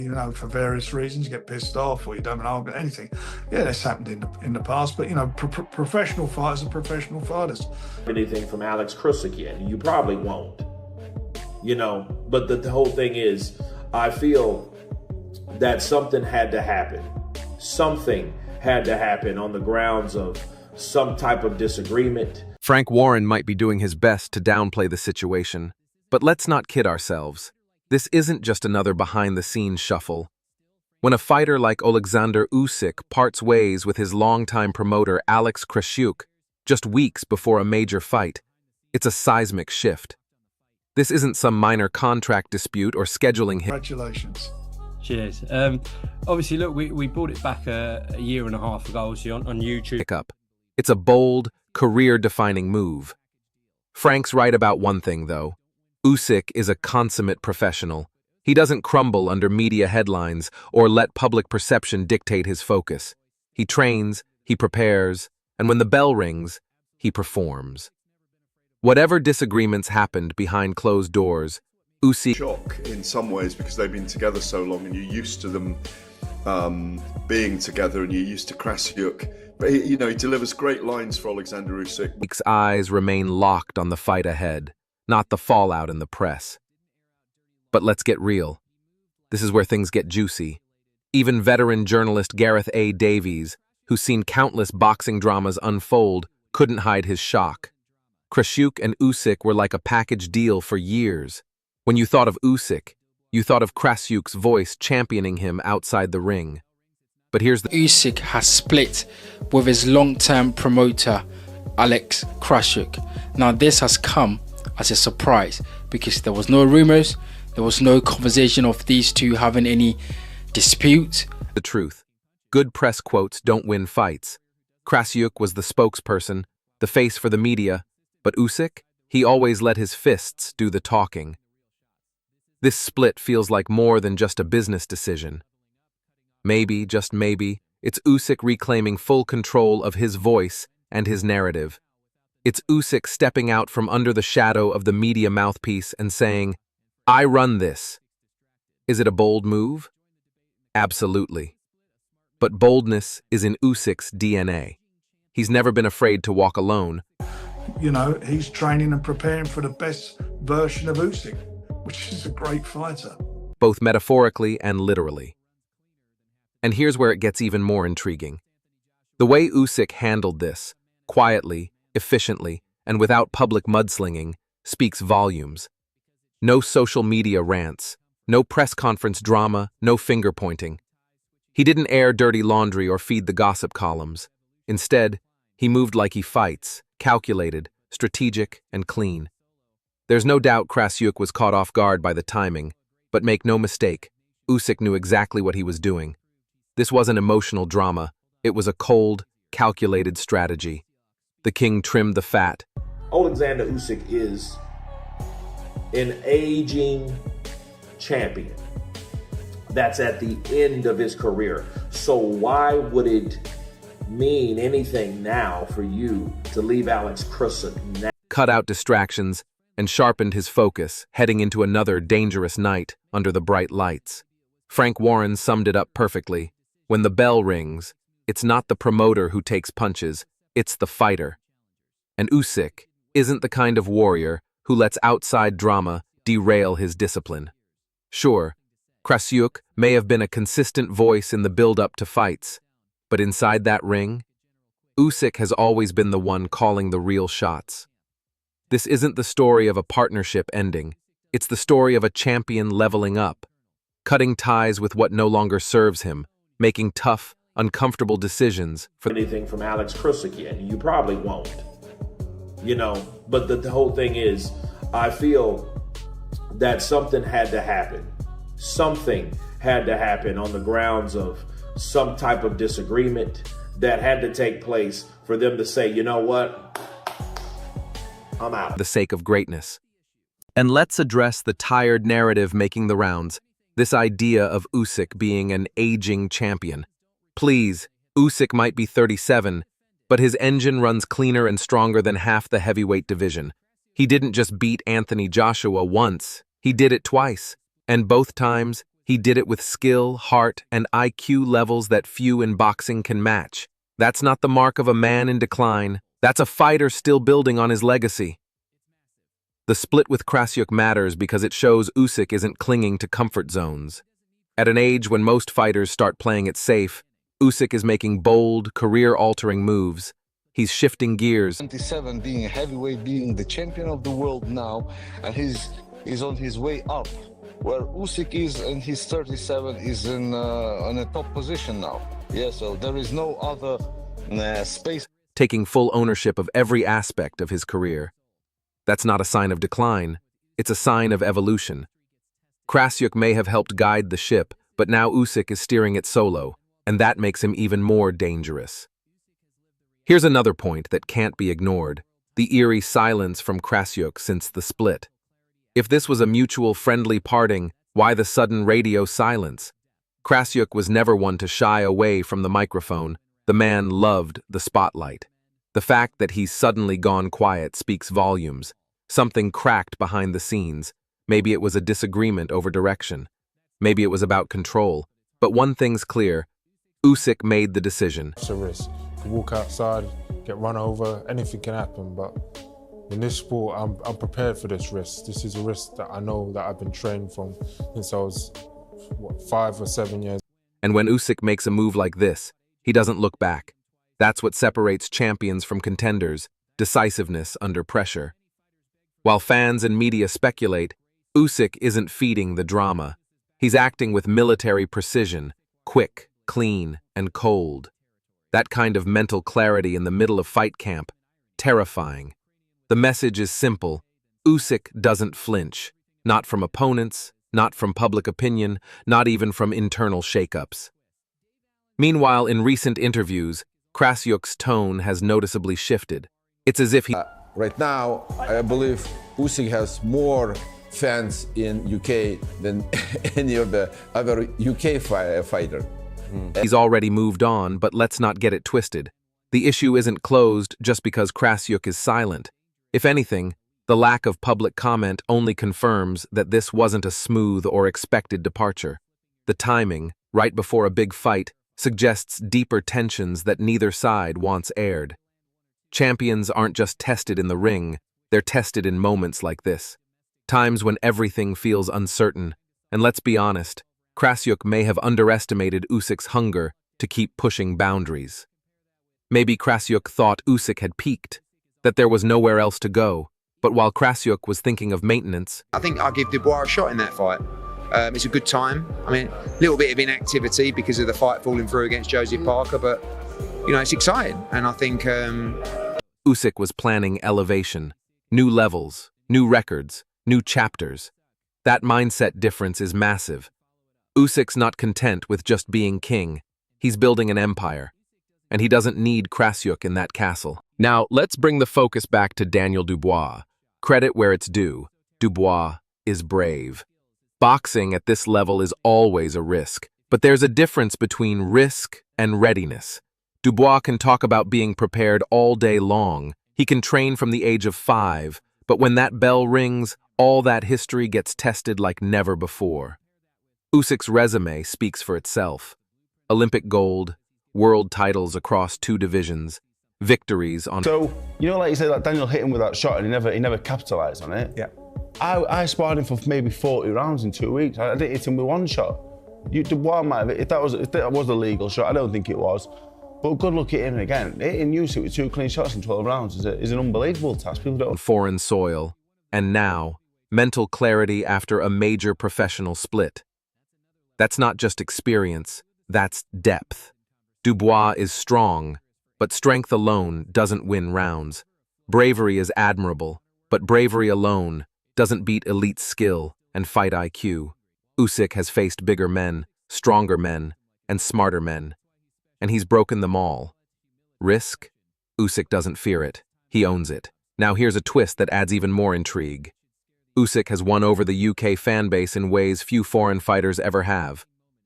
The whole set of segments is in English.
You know, for various reasons, you get pissed off or you don't argue anything. Yeah, that's happened in the past, but you know, professional fighters are professional fighters. Anything from Alex Krassyuk, and you probably won't. You know, but the whole thing is, I feel that something had to happen. Something had to happen on the grounds of some type of disagreement. Frank Warren might be doing his best to downplay the situation, but let's not kid ourselves. This isn't just another behind-the-scenes shuffle. When a fighter like Oleksandr Usyk parts ways with his longtime promoter Alex Krassyuk just weeks before a major fight, it's a seismic shift. This isn't some minor contract dispute or scheduling hit. Congratulations. Cheers. Obviously, look, we brought it back a year and a half ago, obviously, on YouTube. It's a bold, career-defining move. Frank's right about one thing, though. Usyk is a consummate professional. He doesn't crumble under media headlines or let public perception dictate his focus. He trains, he prepares, and when the bell rings, he performs. Whatever disagreements happened behind closed doors, Usyk shock in some ways because they've been together so long and you're used to them being together and you're used to Krassyuk. But he delivers great lines for Oleksandr Usyk. Usyk's eyes remain locked on the fight ahead, not the fallout in the press. But let's get real. This is where things get juicy. Even veteran journalist Gareth A. Davies, who's seen countless boxing dramas unfold, couldn't hide his shock. Krassyuk and Usyk were like a package deal for years. When you thought of Usyk, you thought of Krassyuk's voice championing him outside the ring. But here's the Usyk has split with his long-term promoter, Alex Krassyuk. Now this has come as a surprise because there was no rumors, there was no conversation of these two having any dispute. The truth. Good press quotes don't win fights. Krassyuk was the spokesperson, the face for the media, but Usyk, he always let his fists do the talking. This split feels like more than just a business decision. Maybe, just maybe, it's Usyk reclaiming full control of his voice and his narrative. It's Usyk stepping out from under the shadow of the media mouthpiece and saying, "I run this." Is it a bold move? Absolutely. But boldness is in Usyk's DNA. He's never been afraid to walk alone. You know, he's training and preparing for the best version of Usyk, which is a great fighter. Both metaphorically and literally. And here's where it gets even more intriguing. The way Usyk handled this, quietly, efficiently, and without public mudslinging, speaks volumes. No social media rants, no press conference drama, no finger-pointing. He didn't air dirty laundry or feed the gossip columns. Instead, he moved like he fights, calculated, strategic, and clean. There's no doubt Krassyuk was caught off guard by the timing, but make no mistake, Usyk knew exactly what he was doing. This wasn't emotional drama, it was a cold, calculated strategy. The king trimmed the fat. Oleksandr Usyk is an aging champion that's at the end of his career. So why would it mean anything now for you to leave Alex Krassyuk now? Cut out distractions and sharpened his focus, heading into another dangerous night under the bright lights. Frank Warren summed it up perfectly. When the bell rings, it's not the promoter who takes punches, it's the fighter. And Usyk isn't the kind of warrior who lets outside drama derail his discipline. Sure, Krassyuk may have been a consistent voice in the build-up to fights, but inside that ring, Usyk has always been the one calling the real shots. This isn't the story of a partnership ending, it's the story of a champion leveling up, cutting ties with what no longer serves him, making tough, uncomfortable decisions for anything from Alex Krassyuk, and you probably won't. You know, but the whole thing is, I feel that something had to happen. Something had to happen on the grounds of some type of disagreement that had to take place for them to say, you know what, I'm out. For the sake of greatness. And let's address the tired narrative making the rounds, this idea of Usyk being an aging champion. Please, Usyk might be 37, but his engine runs cleaner and stronger than half the heavyweight division. He didn't just beat Anthony Joshua once, he did it twice, and both times He did it with skill, heart, and IQ levels that few in boxing can match. That's not the mark of a man in decline. That's a fighter still building on his legacy. The split with Krassyuk matters because it shows Usyk isn't clinging to comfort zones. At an age when most fighters start playing it safe, Usyk is making bold, career-altering moves. He's shifting gears. 27, being a heavyweight, being the champion of the world now, and he's on his way up. Where Usyk is in his 37 is in a top position now. Yeah, so there is no other space. Taking full ownership of every aspect of his career. That's not a sign of decline, it's a sign of evolution. Krassyuk may have helped guide the ship, but now Usyk is steering it solo, and that makes him even more dangerous. Here's another point that can't be ignored, the eerie silence from Krassyuk since the split. If this was a mutual friendly parting, why the sudden radio silence? Krassyuk was never one to shy away from the microphone. The man loved the spotlight. The fact that he's suddenly gone quiet speaks volumes. Something cracked behind the scenes. Maybe it was a disagreement over direction. Maybe it was about control. But one thing's clear. Usyk made the decision. It's a risk. You can walk outside, get run over, anything can happen. But in this sport, I'm prepared for this risk. This is a risk that I know that I've been trained from since I was, 5 or 7 years. And when Usyk makes a move like this, he doesn't look back. That's what separates champions from contenders, decisiveness under pressure. While fans and media speculate, Usyk isn't feeding the drama. He's acting with military precision, quick, clean, and cold. That kind of mental clarity in the middle of fight camp, terrifying. The message is simple. Usyk doesn't flinch, not from opponents, not from public opinion, not even from internal shakeups. Meanwhile, in recent interviews, Krassyuk's tone has noticeably shifted. It's as if he... Right now, I believe Usyk has more fans in UK than any of the other UK fighter. He's already moved on, but let's not get it twisted. The issue isn't closed just because Krassyuk is silent. If anything, the lack of public comment only confirms that this wasn't a smooth or expected departure. The timing, right before a big fight, suggests deeper tensions that neither side wants aired. Champions aren't just tested in the ring, they're tested in moments like this. Times when everything feels uncertain, and let's be honest, Krassyuk may have underestimated Usyk's hunger to keep pushing boundaries. Maybe Krassyuk thought Usyk had peaked, that there was nowhere else to go, but while Krassyuk was thinking of maintenance... I think I'll give Dubois a shot in that fight. It's a good time. I mean, a little bit of inactivity because of the fight falling through against Joseph Parker, but, you know, it's exciting. And I think... Usyk was planning elevation, new levels, new records, new chapters. That mindset difference is massive. Usyk's not content with just being king. He's building an empire. And he doesn't need Krassyuk in that castle. Now, let's bring the focus back to Daniel Dubois. Credit where it's due. Dubois is brave. Boxing at this level is always a risk, but there's a difference between risk and readiness. Dubois can talk about being prepared all day long. He can train from the age of 5, but when that bell rings, all that history gets tested like never before. Usyk's resume speaks for itself. Olympic gold, world titles across 2 divisions, victories on... So, you know, like you said, like Daniel hit him with that shot and he never capitalized on it. Yeah. I sparred him for maybe 40 rounds in 2 weeks. I didn't hit him with 1 shot. Dubois might have, if that was a legal shot, I don't think it was. But good luck at him again. Hitting Usyk with 2 clean shots in 12 rounds is an unbelievable task. People don't... Foreign soil. And now, mental clarity after a major professional split. That's not just experience, that's depth. Dubois is strong, but strength alone doesn't win rounds. Bravery is admirable, but bravery alone doesn't beat elite skill and fight IQ. Usyk has faced bigger men, stronger men, and smarter men. And he's broken them all. Risk? Usyk doesn't fear it. He owns it. Now here's a twist that adds even more intrigue. Usyk has won over the UK fanbase in ways few foreign fighters ever have.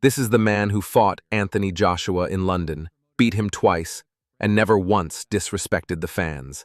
This is the man who fought Anthony Joshua in London, beat him twice, and never once disrespected the fans.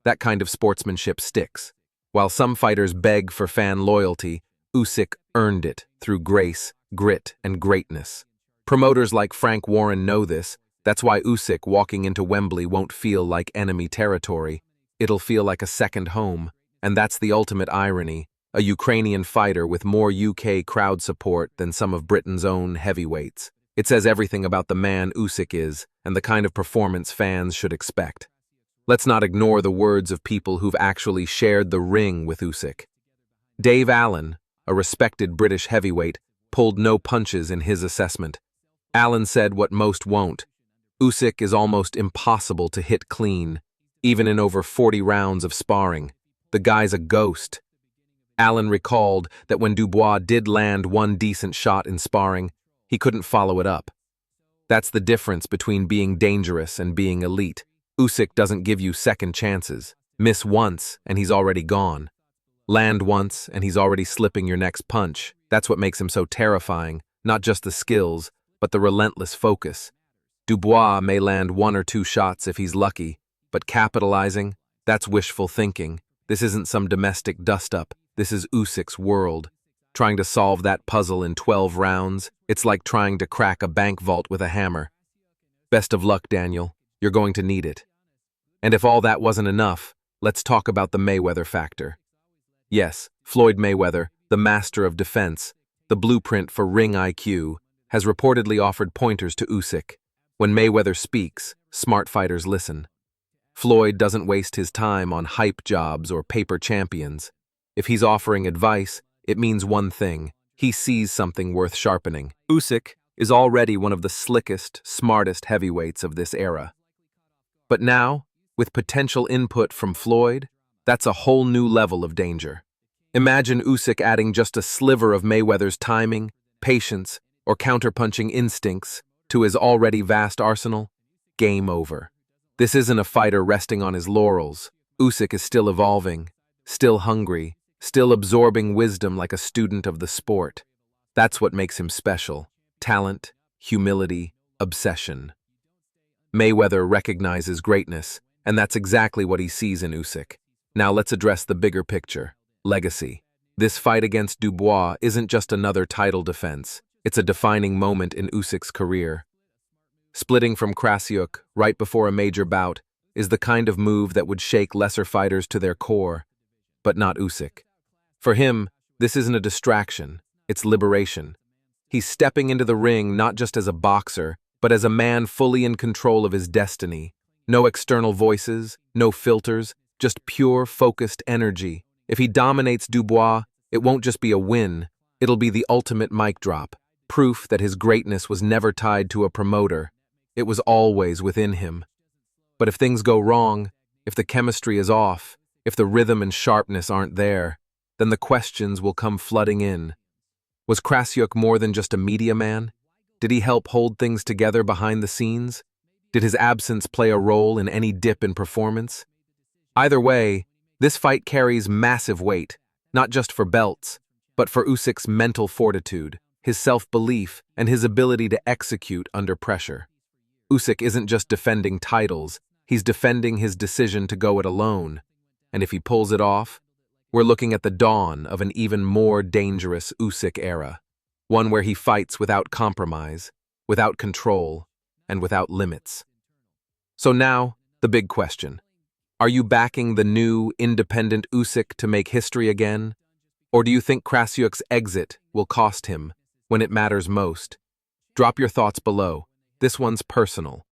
That kind of sportsmanship sticks. While some fighters beg for fan loyalty, Usyk earned it through grace, grit, and greatness. Promoters like Frank Warren know this. That's why Usyk walking into Wembley won't feel like enemy territory. It'll feel like a second home. And that's the ultimate irony. A Ukrainian fighter with more UK crowd support than some of Britain's own heavyweights. It says everything about the man Usyk is and the kind of performance fans should expect. Let's not ignore the words of people who've actually shared the ring with Usyk. Dave Allen, a respected British heavyweight, pulled no punches in his assessment. Allen said what most won't. Usyk is almost impossible to hit clean, even in over 40 rounds of sparring. The guy's a ghost. Allen recalled that when Dubois did land one decent shot in sparring, he couldn't follow it up. That's the difference between being dangerous and being elite. Usyk doesn't give you second chances. Miss once, and he's already gone. Land once, and he's already slipping your next punch. That's what makes him so terrifying, not just the skills, but the relentless focus. Dubois may land 1 or 2 shots if he's lucky, but capitalizing, that's wishful thinking. This isn't some domestic dust-up. This is Usyk's world. Trying to solve that puzzle in 12 rounds, it's like trying to crack a bank vault with a hammer. Best of luck, Daniel. You're going to need it. And if all that wasn't enough, let's talk about the Mayweather factor. Yes, Floyd Mayweather, the master of defense, the blueprint for ring IQ, has reportedly offered pointers to Usyk. When Mayweather speaks, smart fighters listen. Floyd doesn't waste his time on hype jobs or paper champions. If he's offering advice, it means one thing. He sees something worth sharpening. Usyk is already one of the slickest, smartest heavyweights of this era. But now, with potential input from Floyd, that's a whole new level of danger. Imagine Usyk adding just a sliver of Mayweather's timing, patience, or counterpunching instincts to his already vast arsenal. Game over. This isn't a fighter resting on his laurels. Usyk is still evolving, still hungry, still absorbing wisdom like a student of the sport. That's what makes him special. Talent, humility, obsession. Mayweather recognizes greatness, and that's exactly what he sees in Usyk. Now let's address the bigger picture. Legacy. This fight against Dubois isn't just another title defense. It's a defining moment in Usyk's career. Splitting from Krassyuk right before a major bout is the kind of move that would shake lesser fighters to their core, but not Usyk. For him, this isn't a distraction, it's liberation. He's stepping into the ring not just as a boxer, but as a man fully in control of his destiny. No external voices, no filters, just pure, focused energy. If he dominates Dubois, it won't just be a win, it'll be the ultimate mic drop, proof that his greatness was never tied to a promoter. It was always within him. But if things go wrong, if the chemistry is off, if the rhythm and sharpness aren't there, then the questions will come flooding in. Was Krassyuk more than just a media man? Did he help hold things together behind the scenes? Did his absence play a role in any dip in performance? Either way, this fight carries massive weight, not just for belts, but for Usyk's mental fortitude, his self-belief, and his ability to execute under pressure. Usyk isn't just defending titles, he's defending his decision to go it alone. And if he pulls it off, we're looking at the dawn of an even more dangerous Usyk era, one where he fights without compromise, without control, and without limits. So now, the big question. Are you backing the new, independent Usyk to make history again? Or do you think Krassyuk's exit will cost him when it matters most? Drop your thoughts below. This one's personal.